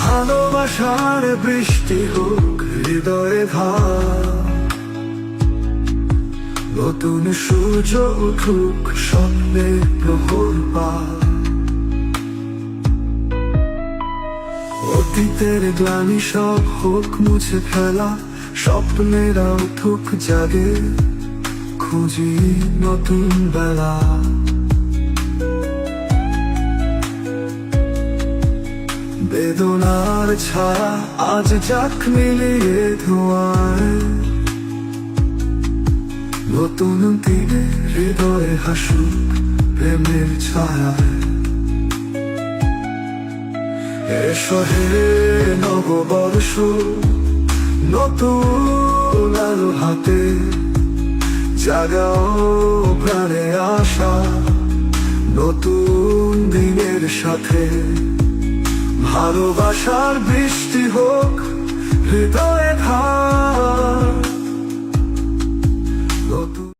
ভালোবাসার বৃষ্টি হোক হৃদয়ে ধার, নতুন সূর্য উঠুক স্বপ্নে প্রহর পার। অতীতের গ্লানি সব হোক মুছে ফেলা, স্বপ্নেরা উঠুক জাগে, খুঁজি নতুন বেলা। বেদনার ছায়া আজ যাক মিলিয়ে ধোঁয়ায়, নতুন দিনে হৃদয়ে হাসুক প্রেমের ছায়ায়। এসো হে নববর্ষ, নতুন আলো হাতে, জাগাও প্রাণে আশা নতুন দিনের সাথে। ভালোবাসার বৃষ্টি হোক হৃদয়ে